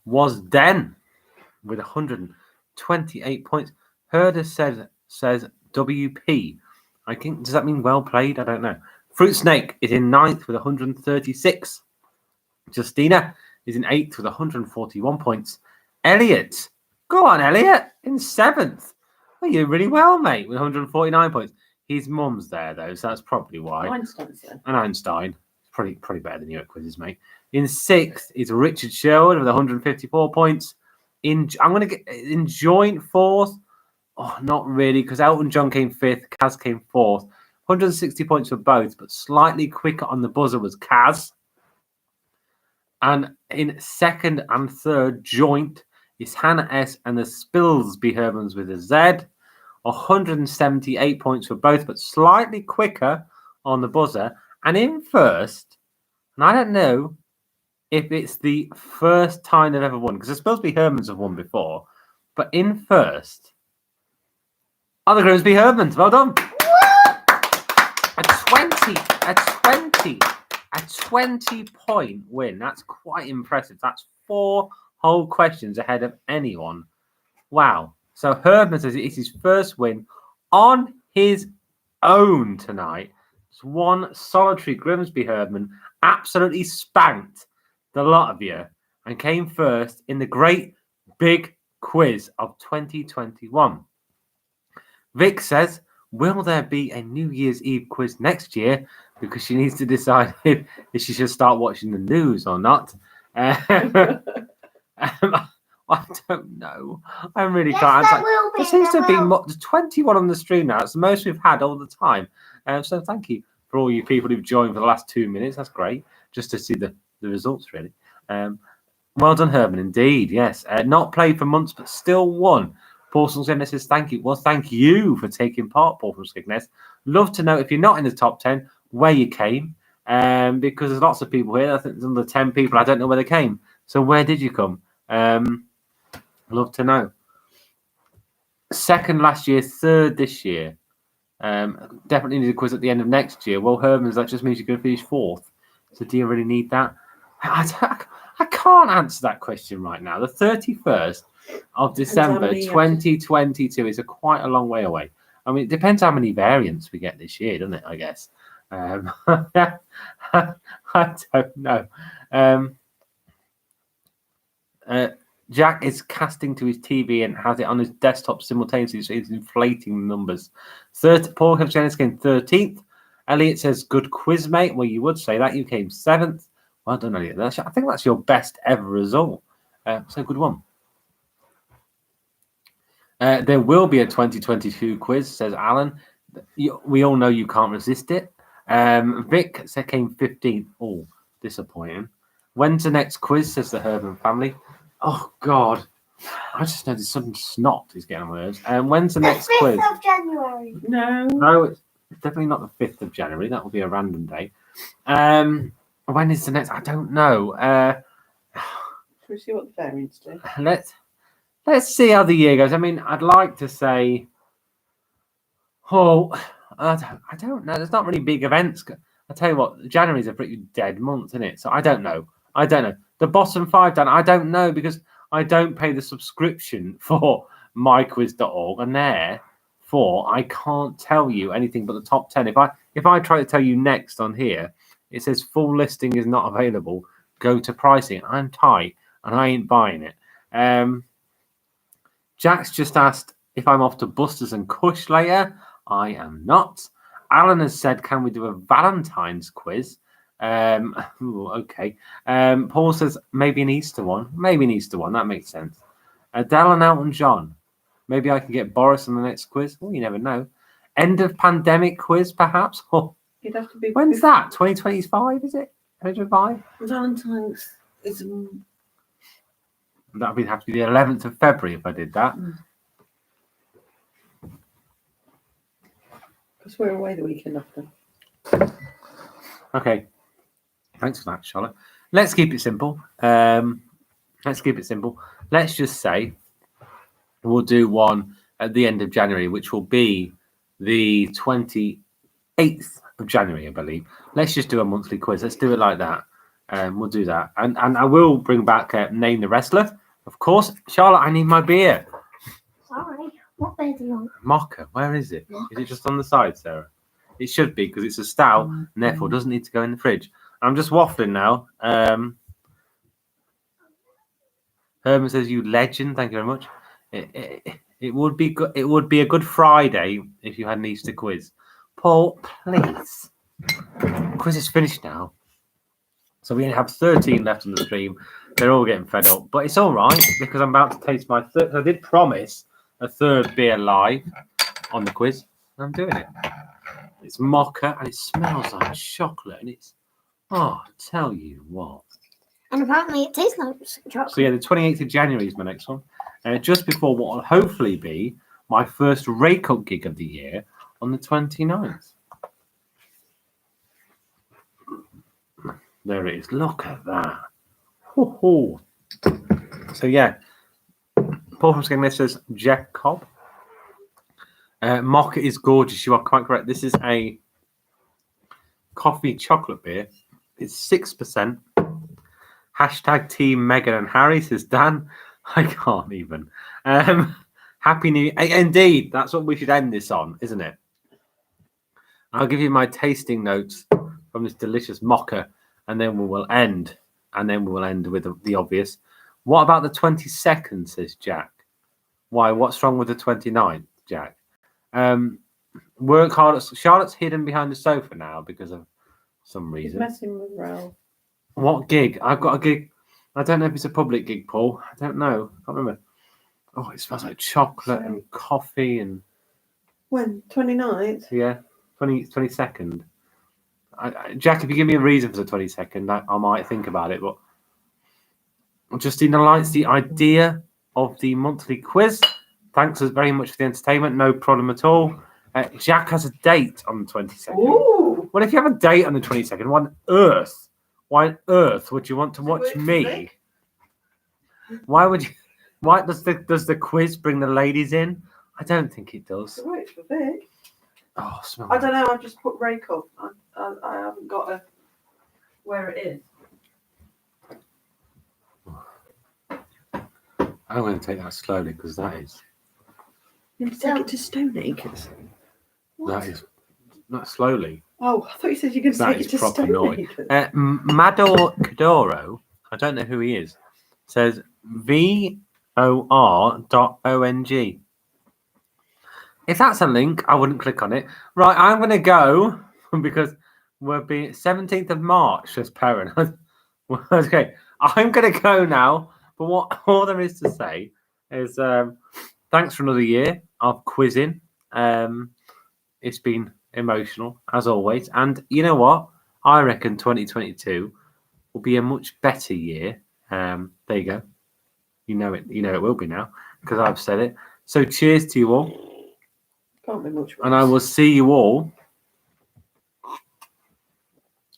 was Den with 128 points. Herder says WP. I think, does that mean well played? I don't know. Fruit Snake is in 9th with 136. Justina is in 8th with 141 points. Elliot, go on, Elliot, in 7th. Well, you're really well, mate, with 149 points. His mum's there, though, so that's probably why. Einstein's there. And Einstein. Probably better than you at quizzes, mate. In 6th is Richard Sherwood with 154 points. I'm going to get in joint 4th. Oh, not really, because Elton John came 5th, Kaz came 4th. 160 points for both, but slightly quicker on the buzzer was Kaz. And in 2nd and 3rd joint is Hannah S. and the Spilsby Hermans with a Z. 178 points for both, but slightly quicker on the buzzer. And in 1st, and I don't know if it's the first time they've ever won, because the Spilsby Hermans have won before, but in 1st, are the Grimsby Hermans. Well done. A 20-point win. That's quite impressive. That's 4 whole questions ahead of anyone. Wow. So Herman says it's his first win on his own tonight. One solitary Grimsby Herdman absolutely spanked the lot of you and came first in the great big quiz of 2021. Vic says, will there be a New Year's Eve quiz next year? Because she needs to decide if she should start watching the news or not. I don't know. I really can't. There seems to be 21 on the stream now. It's the most we've had all the time. So thank you for all you people who've joined for the last 2 minutes. That's great. Just to see the results, really. Well done, Herman. Indeed, yes. Not played for months, but still won. Paul from Skegness says thank you. Well, thank you for taking part, Paul from Skegness. Love to know if you're not in the top 10 where you came. Because there's lots of people here. I think there's under 10 people. I don't know where they came. So where did you come? Love to know. Second last year, third this year. Definitely need a quiz at the end of next year. Well, Herman's, that just means you're going to finish fourth. So do you really need that? I can't answer that question right now. The 31st of December 2022 is quite a long way away. I mean, it depends how many variants we get this year, doesn't it? I guess. I don't know. Jack is casting to his TV and has it on his desktop simultaneously, so he's inflating the numbers. Paul Kevchennis came 13th. Elliot says, good quiz, mate. Well, you would say that. You came 7th. Well done, Elliot. I think that's your best ever result. So good one. There will be a 2022 quiz, says Alan. We all know you can't resist it. Vic came 15th. Oh, disappointing. When's the next quiz, says the Herman family. Oh, God. I just know there's some snot is getting on my nerves. When's the next quiz? 5th of January. No, it's definitely not the 5th of January. That will be a random day. When is the next? I don't know. Should we see what the variants do? Let's see how the year goes. I mean, I'd like to say, I don't know. There's not really big events. I tell you what, January's a pretty dead month, isn't it? So I don't know. The bottom 5, Dan, I don't know because I don't pay the subscription for myquiz.org, and therefore I can't tell you anything but the top 10. If I try to tell you next on here, it says full listing is not available. Go to pricing. I'm tight and I ain't buying it. Jack's just asked if I'm off to Busters and Cush later. I am not. Alan has said, can we do a Valentine's quiz? Okay. Paul says, maybe an Easter one. That makes sense. Adele and Elton John. Maybe I can get Boris on the next quiz. Oh, you never know. End of pandemic quiz, perhaps? It'd have to be. When's that? 2025, is it? 2025? Valentine's is. That would have to be the 11th of February if I did that. Because we're away the weekend after. Okay. Thanks for that, Charlotte. Let's keep it simple. Let's just say we'll do one at the end of January, which will be the 28th of January, I believe. Let's just do a monthly quiz. Let's do it like that. We'll do that. And I will bring back Name the Wrestler. Of course. Charlotte, I need my beer. Sorry. What beer do you want? Mocha. Where is it? Is it just on the side, Sarah? It should be because it's a stout and therefore doesn't need to go in the fridge. I'm just waffling now. Herman says, you legend. Thank you very much. It would be good. It would be a good Friday if you had an Easter quiz. Paul, please. Quiz is finished now. So we only have 13 left on the stream. They're all getting fed up. But it's all right because I'm about to taste my third. I did promise a third beer live on the quiz. And I'm doing it. It's mocha and it smells like chocolate. And it's, I tell you what. And apparently it tastes like chocolate. So yeah, the 28th of January is my next one. Just before what will hopefully be my first Rake Up gig of the year on the 29th. There it is. Look at that. Ho-ho. So yeah, Paul from Skegness says Jeff Cobb. Mocha is gorgeous. You are quite correct. This is a coffee chocolate beer. It's 6%. Hashtag Team Megan and Harry, says Dan. I can't even. Happy New Year. Indeed, that's what we should end this on, isn't it? I'll give you my tasting notes from this delicious mocha, and then we will end. And then we will end with the obvious. What about the 22nd, says Jack? Why? What's wrong with the 29th, Jack? Work hard. Charlotte's hidden behind the sofa now because of some He's reason. messing with Ralph. What gig? I've got a gig. I don't know if it's a public gig, Paul. I don't know. I can't remember. Oh, it smells like chocolate and coffee and... When? 29th? Yeah, 22nd. Jack, if you give me a reason for the 22nd, I might think about it. But Justina likes the idea of the monthly quiz. Thanks very much for the entertainment. No problem at all. Jack has a date on the 22nd. Ooh! Well, if you have a date on the 22nd, why on earth would you want to watch me? Why would you? Why does the quiz bring the ladies in? I don't think it does. It works for Vic. Oh, smell I don't know. I've just put rake up. I haven't got where it is. I'm going to take that slowly because that is You need to take it to Stoneacres. that is not slowly. Oh, I thought you said you're going to That take is it to proper naughty. Stoneacres. Mador Cadoro, I don't know who he is, says VOR.ONG. If that's a link, I wouldn't click on it. Right, I'm going to go because we'll be 17th of March as parent. Okay, I'm going to go now. But what all there is to say is thanks for another year of quizzing. It's been emotional, as always. And you know what? I reckon 2022 will be a much better year. There you go. You know it will be now because I've said it. So cheers to you all. Can't be much worse. And I will see you all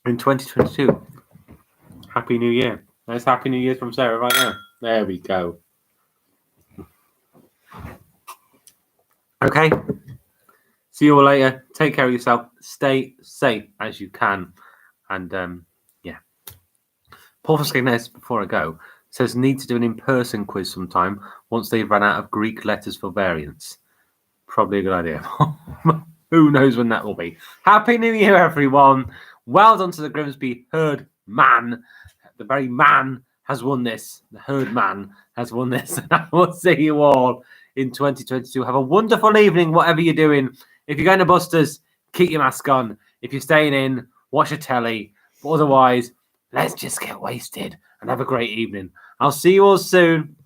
in 2022. Happy New Year. Nice Happy New Year from Sarah right now. There we go. Okay. See you all later. Take care of yourself. Stay safe as you can. And yeah. Paul from Skegness, before I go, says need to do an in-person quiz sometime once they've run out of Greek letters for variants. Probably a good idea. Who knows when that will be. Happy New Year, everyone. Well done to the Grimsby Herd Man. The very man has won this. The Herd Man has won this. And I will see you all in 2022. Have a wonderful evening, whatever you're doing. If you're going to Buster's, keep your mask on. If you're staying in, watch a telly. But otherwise, let's just get wasted and have a great evening. I'll see you all soon.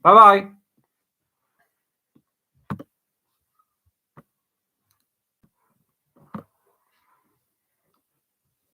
Bye-bye.